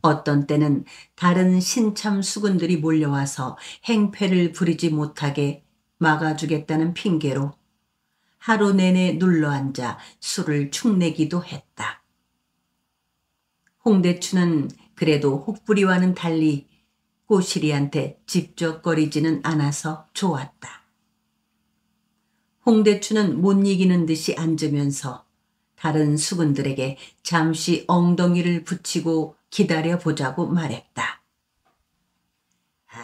어떤 때는 다른 신참 수군들이 몰려와서 행패를 부리지 못하게 막아주겠다는 핑계로 하루 내내 눌러앉아 술을 축내기도 했다. 홍대추는 그래도 혹부리와는 달리 꼬시리한테 집적거리지는 않아서 좋았다. 홍대추는 못 이기는 듯이 앉으면서 다른 수군들에게 잠시 엉덩이를 붙이고 기다려보자고 말했다.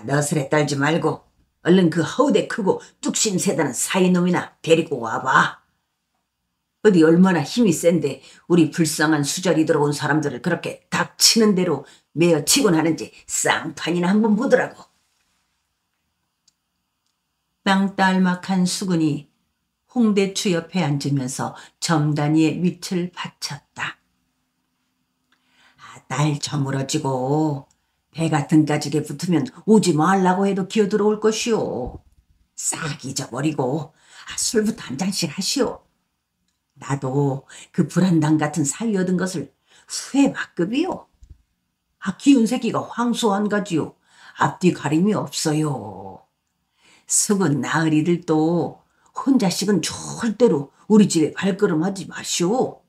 너스레 떨지 말고 얼른 그 허우대 크고 뚝심 세다는 사이놈이나 데리고 와봐. 어디 얼마나 힘이 센데 우리 불쌍한 수절이 들어온 사람들을 그렇게 닥치는 대로 매어 치곤 하는지 쌍판이나 한번 보더라고. 땅딸막한 수군이 홍대추 옆에 앉으면서 점단이의 밑을 받쳤다. 날 저물어지고 배가 등가죽에 붙으면 오지 말라고 해도 기어들어올 것이오. 싹 잊어버리고 술부터 한 잔씩 하시오. 나도 그 불안당 같은 사위 얻은 것을 후회 막급이요. 기운 새끼가 황소한 가지요. 앞뒤 가림이 없어요. 수군 나으리들도 혼자씩은 절대로 우리 집에 발걸음하지 마시오.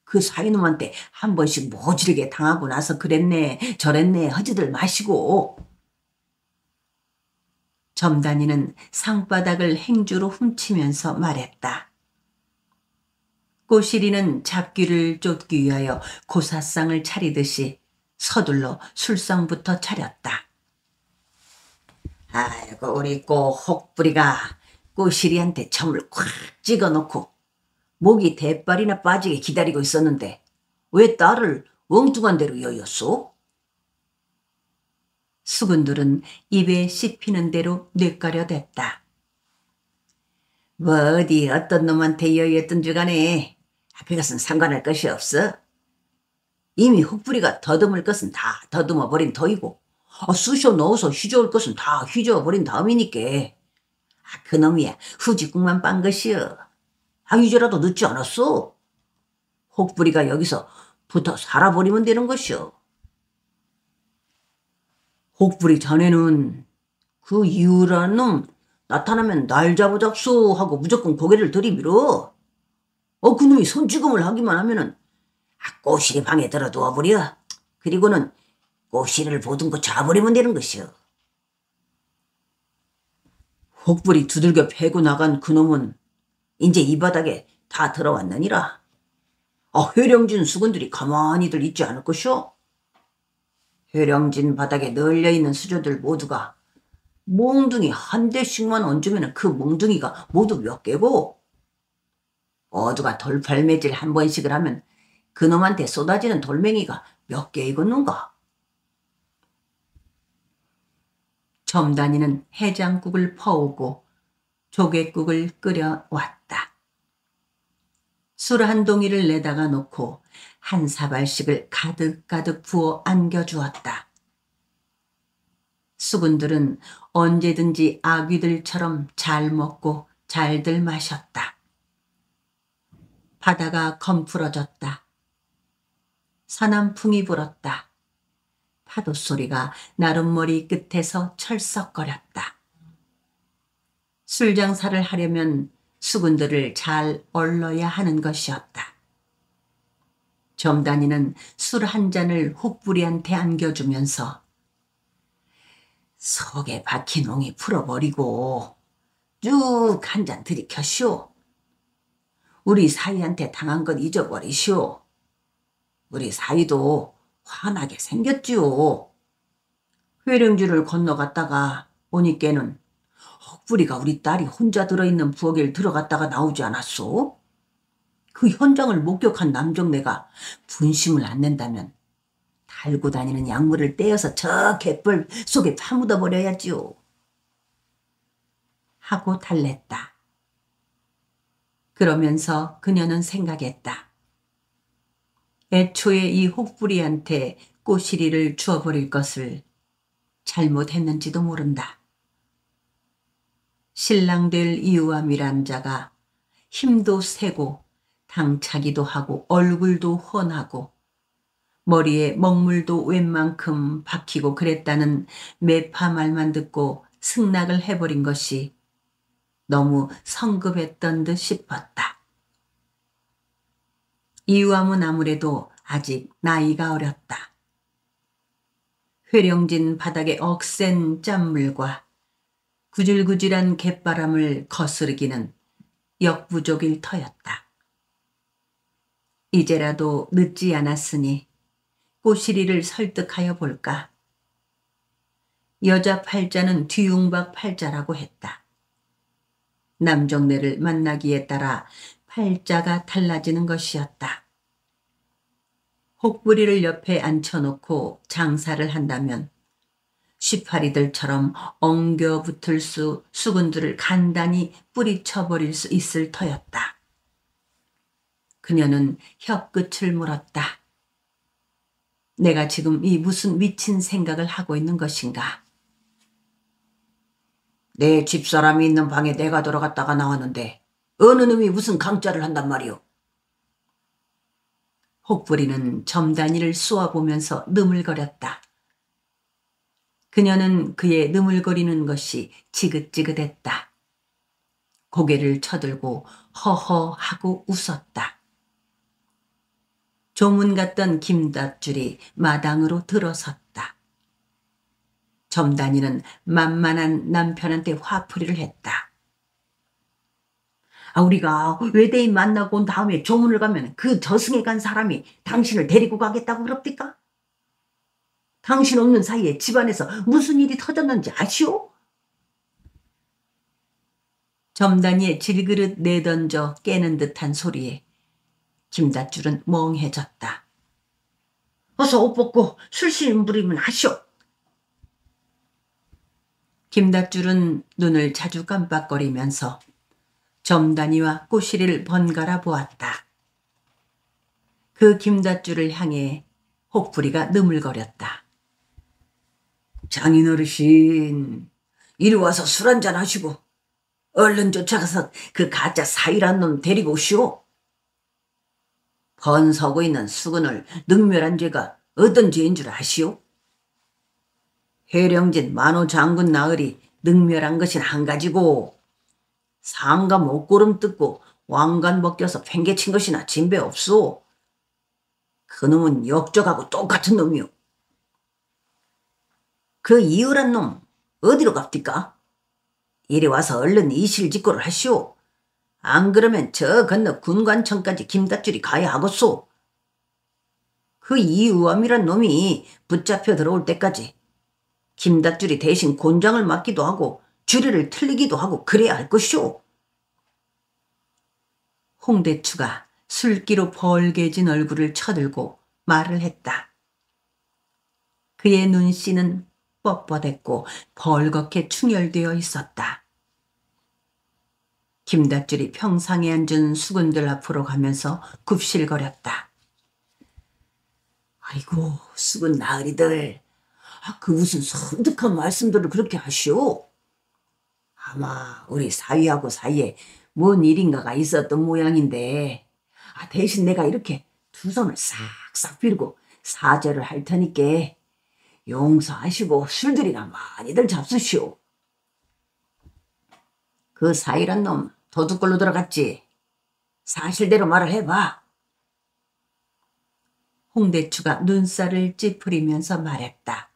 그 사위놈한테 한 번씩 모질게 당하고 나서 그랬네 저랬네 하지들 마시고. 점단이는 상바닥을 행주로 훔치면서 말했다. 꼬시리는 잡귀를 쫓기 위하여 고사상을 차리듯이 서둘러 술상부터 차렸다. 아이고 우리 꼬 혹부리가 꼬시리한테 점을 콱 찍어놓고 목이 대빨이나 빠지게 기다리고 있었는데 왜 딸을 엉뚱한 대로 여였소? 수군들은 입에 씹히는 대로 뇌가려댔다. 뭐 어디 어떤 놈한테 여였던 주간에 그것은 상관할 것이 없어. 이미 흙부리가 더듬을 것은 다 더듬어 버린 터이고 쑤셔 넣어서 휘저을 것은 다 휘저어 버린 다음이니까 그놈이야 후지국만 빤 것이여. 이제라도 늦지 않았어. 혹부리가 여기서 붙어 살아버리면 되는 것이여. 혹부리 자네는 그 이유라는 놈 나타나면 날 잡아잡소 하고 무조건 고개를 들이밀어. 그놈이 손찌검을 하기만 하면은 꼬시리 방에 들어두어 버려. 그리고는 꼬시리를 보듬고 자버리면 되는 것이여. 혹부리 두들겨 패고 나간 그놈은 이제 이 바닥에 다 들어왔느니라. 회령진 수군들이 가만히들 있지 않을 것이오. 회령진 바닥에 널려있는 수조들 모두가 몽둥이 한 대씩만 얹으면 그 몽둥이가 모두 몇 개고 모두가 돌팔매질 한 번씩을 하면 그놈한테 쏟아지는 돌멩이가 몇 개이겠는가. 점단이는 해장국을 퍼오고 조개국을 끓여왔다. 술 한 동이를 내다가 놓고 한 사발씩을 가득가득 부어 안겨주었다. 수군들은 언제든지 아귀들처럼 잘 먹고 잘들 마셨다. 바다가 검풀어졌다. 서남풍이 불었다. 파도 소리가 나룻머리 끝에서 철썩거렸다. 술장사를 하려면 수군들을 잘 얼러야 하는 것이었다. 점단이는 술 한 잔을 혹부리한테 안겨주면서 속에 박힌 옹이 풀어버리고 쭉 한 잔 들이켜시오. 우리 사이한테 당한 건 잊어버리시오. 우리 사이도 환하게 생겼지요. 회령주를 건너갔다가 오니께는 혹부리가 우리 딸이 혼자 들어있는 부엌에 들어갔다가 나오지 않았소? 그 현장을 목격한 남정네가 분심을 안 낸다면 달고 다니는 약물을 떼어서 저 갯벌 속에 파묻어 버려야지요. 하고 달랬다. 그러면서 그녀는 생각했다. 애초에 이 혹부리한테 꼬시리를 주어버릴 것을 잘못했는지도 모른다. 신랑 될 이유와 미란자가 힘도 세고 당차기도 하고 얼굴도 훤하고 머리에 먹물도 웬만큼 박히고 그랬다는 매파 말만 듣고 승낙을 해버린 것이 너무 성급했던 듯 싶었다. 이유함은 아무래도 아직 나이가 어렸다. 회령진 바닥의 억센 짠물과 구질구질한 갯바람을 거스르기는 역부족일 터였다. 이제라도 늦지 않았으니 꼬시리를 설득하여 볼까. 여자 팔자는 뒤웅박 팔자라고 했다. 남정네를 만나기에 따라 팔자가 달라지는 것이었다. 혹부리를 옆에 앉혀놓고 장사를 한다면 쉬파리들처럼 엉겨붙을 수군들을 간단히 뿌리쳐버릴 수 있을 터였다. 그녀는 혀끝을 물었다. 내가 지금 이 무슨 미친 생각을 하고 있는 것인가? 내 집사람이 있는 방에 내가 들어갔다가 나왔는데 어느 놈이 무슨 강짜를 한단 말이오? 혹부리는 점단이를 쏘아보면서 느물거렸다. 그녀는 그의 느물거리는 것이 지긋지긋했다. 고개를 쳐들고 허허하고 웃었다. 조문 같던 김닷줄이 마당으로 들어섰다. 점단이는 만만한 남편한테 화풀이를 했다. 우리가 외대인 만나고 온 다음에 조문을 가면 그 저승에 간 사람이 당신을 데리고 가겠다고 그럽니까? 당신 없는 사이에 집안에서 무슨 일이 터졌는지 아시오? 점단이의 질그릇 내던져 깨는 듯한 소리에 김닷줄은 멍해졌다. 어서 옷 벗고 술심 부리면 하시오. 김닷줄은 눈을 자주 깜빡거리면서 점단이와 꼬시리를 번갈아 보았다. 그 김닷줄을 향해 혹부리가 느물거렸다. 장인어르신, 이리 와서 술 한잔 하시고 얼른 쫓아가서 그 가짜 사위란 놈 데리고 오시오. 번서고 있는 수군을 능멸한 죄가 어떤 죄인 줄 아시오? 회령진 만호 장군 나으리 능멸한 것은 한 가지고 상가 목구름 뜯고 왕관 벗겨서 팽개친 것이나 진배 없소. 그놈은 역적하고 똑같은 놈이오. 그 이유란 놈 어디로 갑니까? 이리 와서 얼른 이실직고를 하시오. 안 그러면 저 건너 군관청까지 김닷줄이 가야 하겠소. 그 이의암이란 놈이 붙잡혀 들어올 때까지 김닷줄이 대신 곤장을 맡기도 하고 주리를 틀리기도 하고 그래야 할 것이오. 홍대추가 술기로 벌게진 얼굴을 쳐들고 말을 했다. 그의 눈씨는 뻣뻣했고 벌겋게 충혈되어 있었다. 김닷줄이 평상에 앉은 수군들 앞으로 가면서 굽실거렸다. 아이고, 수군 나으리들, 그 무슨 선득한 말씀들을 그렇게 하시오? 아마 우리 사위하고 사이에 뭔 일인가가 있었던 모양인데 대신 내가 이렇게 두 손을 싹싹 빌고 사죄를 할 테니까 용서하시고 술들이나 많이들 잡수시오. 그 사위란 놈 도둑걸로 들어갔지? 사실대로 말을 해봐. 홍대추가 눈살을 찌푸리면서 말했다.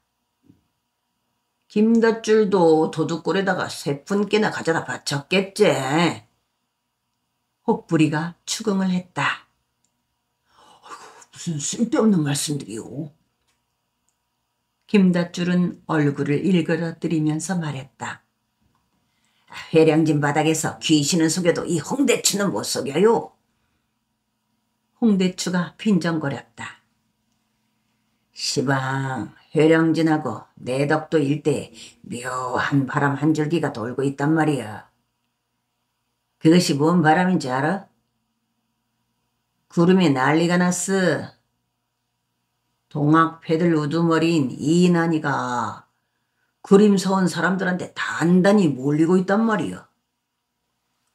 김닷줄도 도둑골에다가 3푼께나 가져다 바쳤겠지. 혹부리가 추궁을 했다. 무슨 쓸데없는 말씀들이오. 김닷줄은 얼굴을 일그러뜨리면서 말했다. 회량진 바닥에서 귀신은 속여도 이 홍대추는 못 속여요. 홍대추가 빈정거렸다. 시방 회량진하고 내덕도 일대에 묘한 바람 한 줄기가 돌고 있단 말이야. 그것이 뭔 바람인지 알아? 구름이 난리가 났어. 동학패들 우두머리인 이난이가 구림서온 사람들한테 단단히 몰리고 있단 말이야.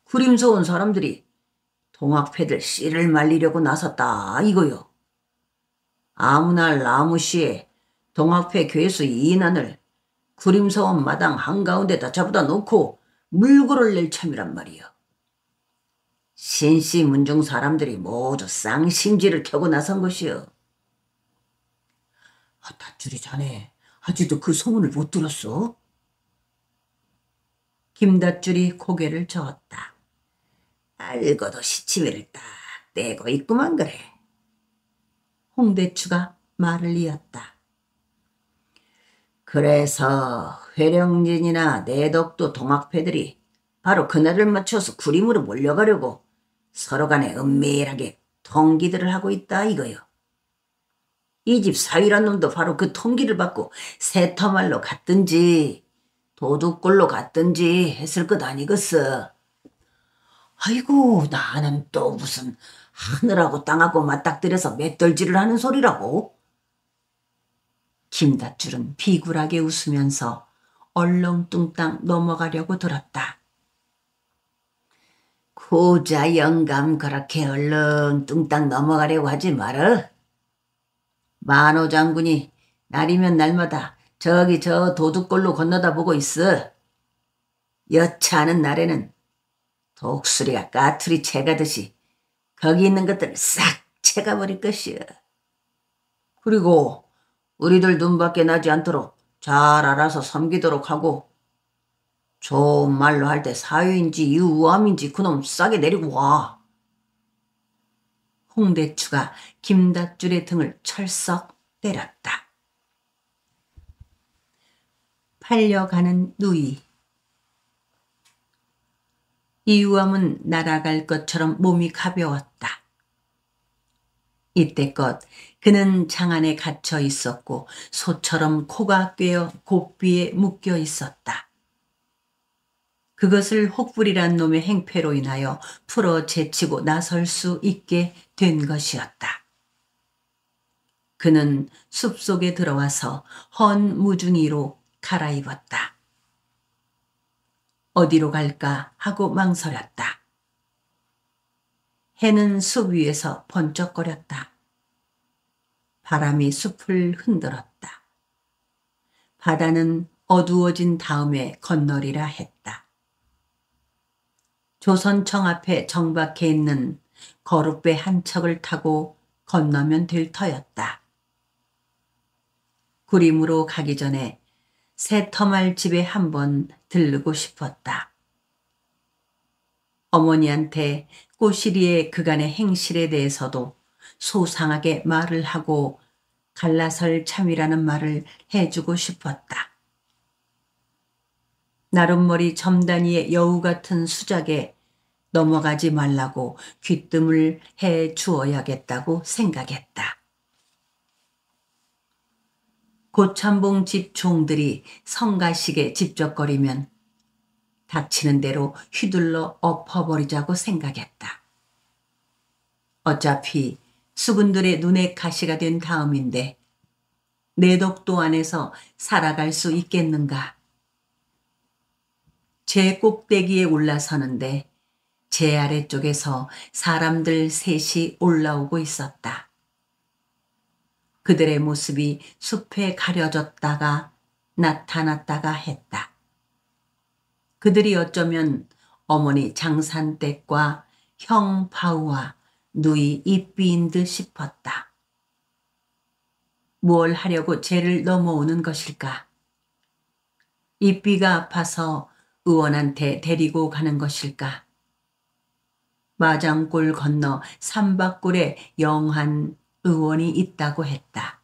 구림서온 사람들이 동학패들 씨를 말리려고 나섰다 이거요. 아무날 나무시에 동학패 괴수 이난을 구림서원 마당 한가운데다 잡아다 놓고 물고를 낼 참이란 말이야. 신씨 문중 사람들이 모두 쌍심지를 켜고 나선 것이여. 닷줄이 자네 아직도 그 소문을 못 들었어? 김닷줄이 고개를 저었다. 알고도 시치미를 딱 떼고 있구만 그래. 홍대추가 말을 이었다. 그래서 회령진이나 내덕도 동학패들이 바로 그날을 맞춰서 구림으로 몰려가려고 서로 간에 은밀하게 통기들을 하고 있다 이거요. 이 집 사위란 놈도 바로 그 통기를 받고 새터말로 갔든지 도둑골로 갔든지 했을 것 아니겠어. 아이고, 나는 또 무슨 하늘하고 땅하고 맞닥뜨려서 맷돌질을 하는 소리라고. 김닷줄은 비굴하게 웃으면서 얼렁뚱땅 넘어가려고 들었다. 고자 영감 그렇게 얼렁뚱땅 넘어가려고 하지 말어. 만호 장군이 날이면 날마다 저기 저 도둑골로 건너다 보고 있어. 여차하는 날에는 독수리가 까투리 채가듯이 거기 있는 것들을 싹 채가버릴 것이여. 그리고 우리들 눈밖에 나지 않도록 잘 알아서 섬기도록 하고 좋은 말로 할 때 사유인지 유감인지 그놈 싸게 내리고 와. 홍대추가 김닷줄의 등을 철썩 때렸다. 팔려가는 누이. 이유암은 날아갈 것처럼 몸이 가벼웠다. 이때껏 그는 장 안에 갇혀 있었고 소처럼 코가 꿰어 곱비에 묶여 있었다. 그것을 혹불이란 놈의 행패로 인하여 풀어 제치고 나설 수 있게 된 것이었다. 그는 숲속에 들어와서 헌 무중이로 갈아입었다. 어디로 갈까 하고 망설였다. 해는 숲 위에서 번쩍거렸다. 바람이 숲을 흔들었다. 바다는 어두워진 다음에 건너리라 했다. 조선청 앞에 정박해 있는 거룻배 한 척을 타고 건너면 될 터였다. 구림으로 가기 전에 새터말 집에 한번 들르고 싶었다. 어머니한테 꼬시리의 그간의 행실에 대해서도 소상하게 말을 하고 갈라설 참이라는 말을 해주고 싶었다. 나룻머리 점단위의 여우 같은 수작에 넘어가지 말라고 귀뜸을 해 주어야겠다고 생각했다. 고참봉 집 종들이 성가시게 집적거리면 닥치는 대로 휘둘러 엎어버리자고 생각했다. 어차피 수군들의 눈에 가시가 된 다음인데 내독도 안에서 살아갈 수 있겠는가. 제 꼭대기에 올라서는데 제 아래쪽에서 사람들 셋이 올라오고 있었다. 그들의 모습이 숲에 가려졌다가 나타났다가 했다. 그들이 어쩌면 어머니 장산댁과 형 바우와 누이 이삐인 듯 싶었다. 뭘 하려고 쟤를 넘어오는 것일까? 이삐가 아파서 의원한테 데리고 가는 것일까? 마장골 건너 삼박골에 영한 의원이 있다고 했다.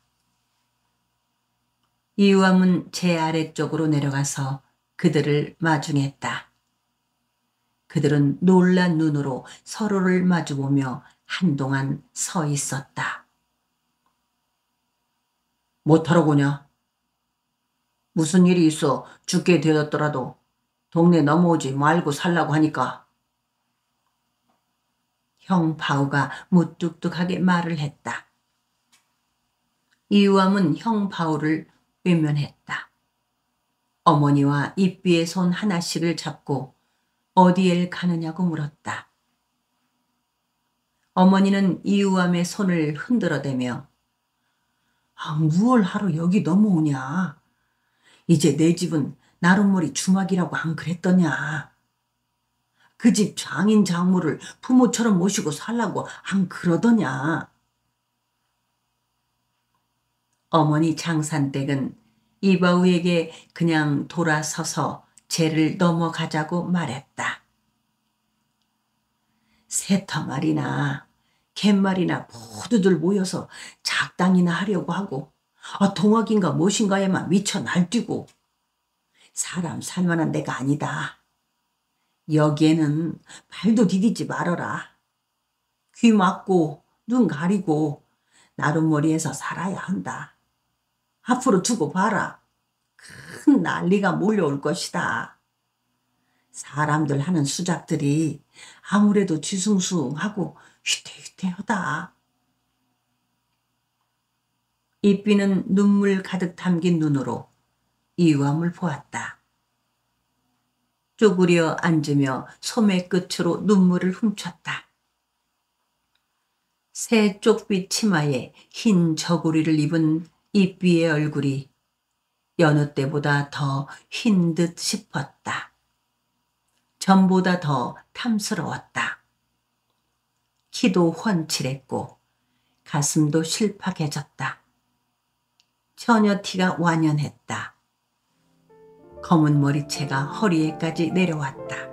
이유암은 제 아래쪽으로 내려가서 그들을 마중했다. 그들은 놀란 눈으로 서로를 마주보며 한동안 서 있었다. 못하러 고냐? 무슨 일이 있어 죽게 되었더라도 동네 넘어오지 말고 살라고 하니까. 형 바우가 무뚝뚝하게 말을 했다. 이유암은 형 바우를 외면했다. 어머니와 이삐의 손 하나씩을 잡고 어디에 가느냐고 물었다. 어머니는 이유암의 손을 흔들어대며 무얼 하러 여기 넘어오냐. 이제 내 집은 나룻머리 주막이라고 안 그랬더냐. 그 집 장인 장모를 부모처럼 모시고 살라고 안 그러더냐. 어머니 장산댁은 이바우에게 그냥 돌아서서 쟤를 넘어가자고 말했다. 새터말이나 갯말이나 모두들 모여서 작당이나 하려고 하고 동학인가 무엇인가에만 미쳐 날뛰고 사람 살만한 데가 아니다. 여기에는 발도 디디지 말아라. 귀 막고 눈 가리고 나룻머리에서 살아야 한다. 앞으로 두고 봐라. 큰 난리가 몰려올 것이다. 사람들 하는 수작들이 아무래도 뒤숭숭하고 휘태휘태하다. 이삐는 눈물 가득 담긴 눈으로 이유암을 보았다. 쪼그려 앉으며 소매 끝으로 눈물을 훔쳤다. 새 쪽빛 치마에 흰 저고리를 입은 이삐의 얼굴이 여느 때보다 더 흰 듯 싶었다. 전보다 더 탐스러웠다. 키도 훤칠했고 가슴도 실팍해졌다. 처녀 티가 완연했다. 검은 머리채가 허리에까지 내려왔다.